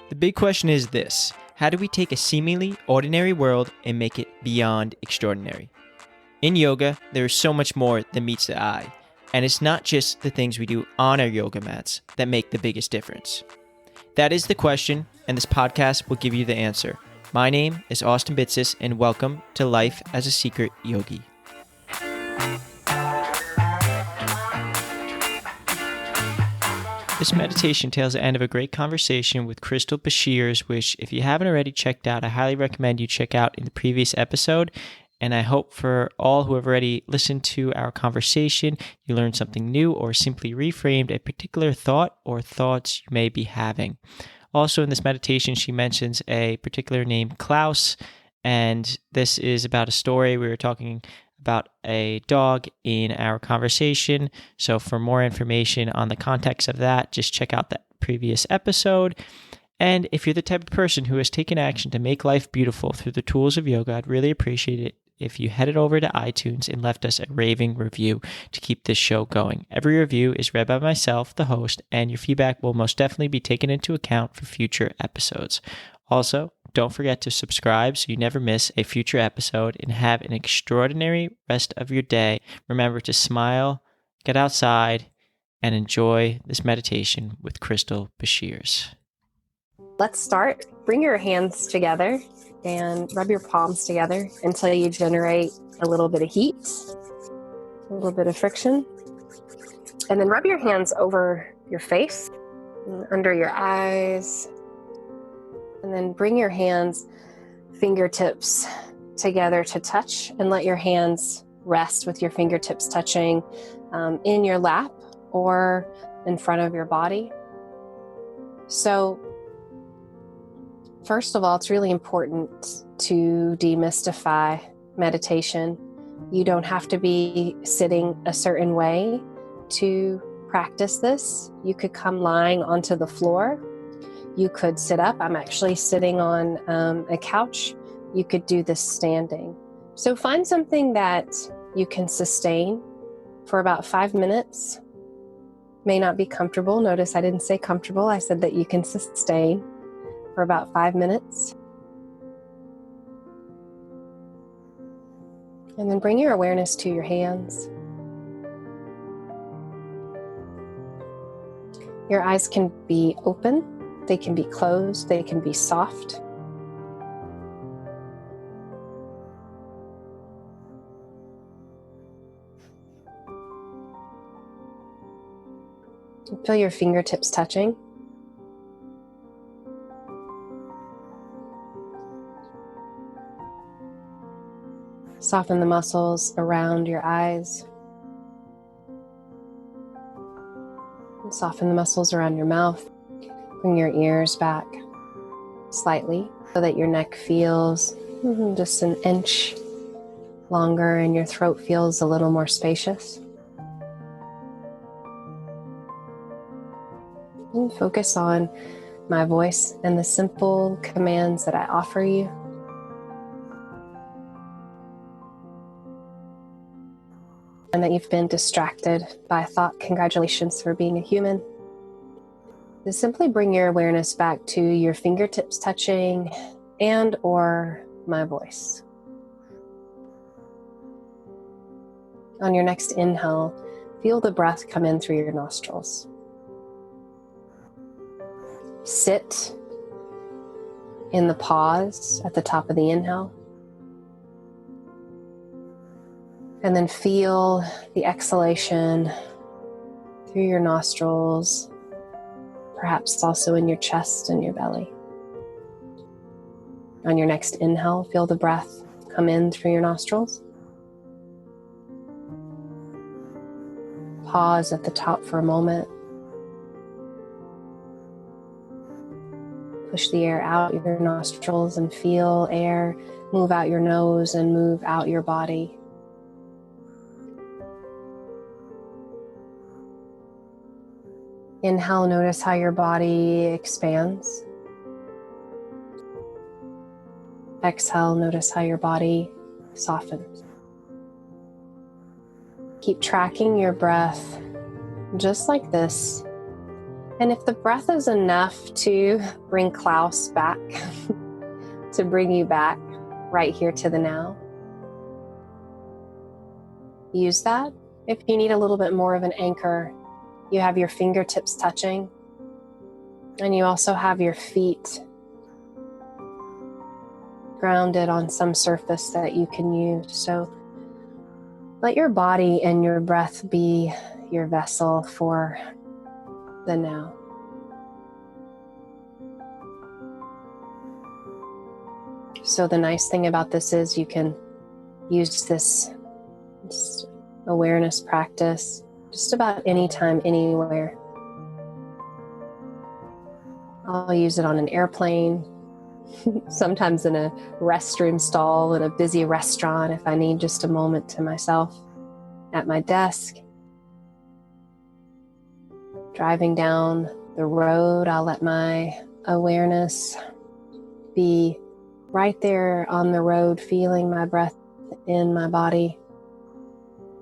The big question is this: how do we take a seemingly ordinary world and make it beyond extraordinary? In yoga, there is so much more than meets the eye, and it's not just the things we do on our yoga mats that make the biggest difference. That is the question, and this podcast will give you the answer. My name is Austin Bitsis, and welcome to Life as a Secret Yogi. This meditation tells the end of a great conversation with Crystal Beshears, which, if you haven't already checked out, I highly recommend you check out in the previous episode. And I hope for all who have already listened to our conversation, you learned something new or simply reframed a particular thought or thoughts you may be having. Also, in this meditation, she mentions a particular named Klaus, and this is about a story. We were talking about a dog in our conversation. So for more information on the context of that, just check out that previous episode. And if you're the type of person who has taken action to make life beautiful through the tools of yoga, I'd really appreciate it if you headed over to iTunes and left us a raving review to keep this show going. Every review is read by myself, the host, and your feedback will most definitely be taken into account for future episodes. Also, don't forget to subscribe so you never miss a future episode, and have an extraordinary rest of your day. Remember to smile, get outside, and enjoy this meditation with Crystal Beshears. Let's start. Bring your hands together and rub your palms together until you generate a little bit of heat, a little bit of friction. And then rub your hands over your face, under your eyes. And then bring your hands, fingertips together to touch, and let your hands rest with your fingertips touching in your lap or in front of your body. So, first of all, it's really important to demystify meditation. You don't have to be sitting a certain way to practice this. You could come lying onto the floor. You could sit up. I'm actually sitting on a couch. You could do this standing. So find something that you can sustain for about 5 minutes. May not be comfortable. Notice I didn't say comfortable. I said that you can sustain for about 5 minutes. And then bring your awareness to your hands. Your eyes can be open. They can be closed, they can be soft. You feel your fingertips touching. Soften the muscles around your eyes. And soften the muscles around your mouth. Bring your ears back slightly so that your neck feels just an inch longer and your throat feels a little more spacious. And focus on my voice and the simple commands that I offer you. And that you've been distracted by thought. Congratulations for being a human. To simply bring your awareness back to your fingertips touching and or my voice. On your next inhale, feel the breath come in through your nostrils. Sit in the pause at the top of the inhale. And then feel the exhalation through your nostrils, perhaps also in your chest and your belly. On your next inhale, feel the breath come in through your nostrils. Pause at the top for a moment. Push the air out your nostrils and feel air move out your nose and move out your body. Inhale, notice how your body expands. Exhale, notice how your body softens. Keep tracking your breath just like this And if the breath is enough to bring Klaus back, to bring you back right here to the now, use that. If you need a little bit more of an anchor, you have your fingertips touching, and you also have your feet grounded on some surface that you can use. So let your body and your breath be your vessel for the now. So the nice thing about this is you can use this awareness practice just about anytime, anywhere. I'll use it on an airplane, sometimes in a restroom stall in a busy restaurant if I need just a moment to myself, at my desk. Driving down the road, I'll let my awareness be right there on the road, feeling my breath in my body,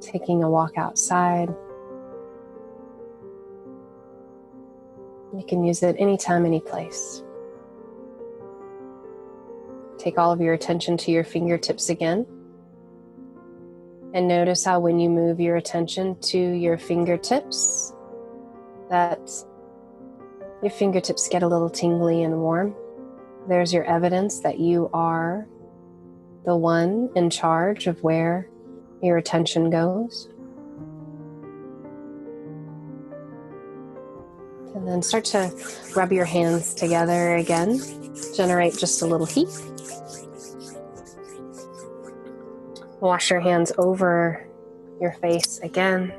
taking a walk outside. You can use it anytime, any place. Take all of your attention to your fingertips again. And notice how when you move your attention to your fingertips, that your fingertips get a little tingly and warm. There's your evidence that you are the one in charge of where your attention goes. And then start to rub your hands together again. Generate just a little heat. Wash your hands over your face again.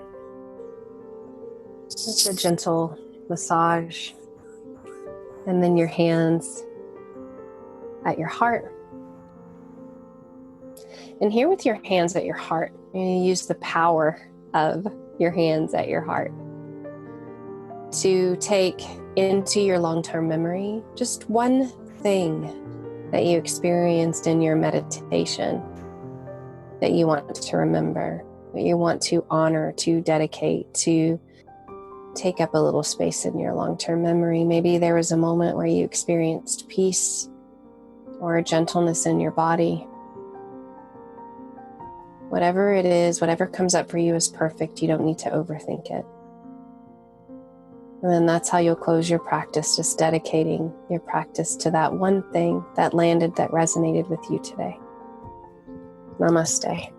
Just a gentle massage. And then your hands at your heart. And here with your hands at your heart, you're going to use the power of your hands at your heart to take into your long-term memory just one thing that you experienced in your meditation that you want to remember, that you want to honor, to dedicate, to take up a little space in your long-term memory. Maybe there was a moment where you experienced peace or gentleness in your body. Whatever it is, whatever comes up for you is perfect. You don't need to overthink it. And then that's how you'll close your practice, just dedicating your practice to that one thing that landed, that resonated with you today. Namaste.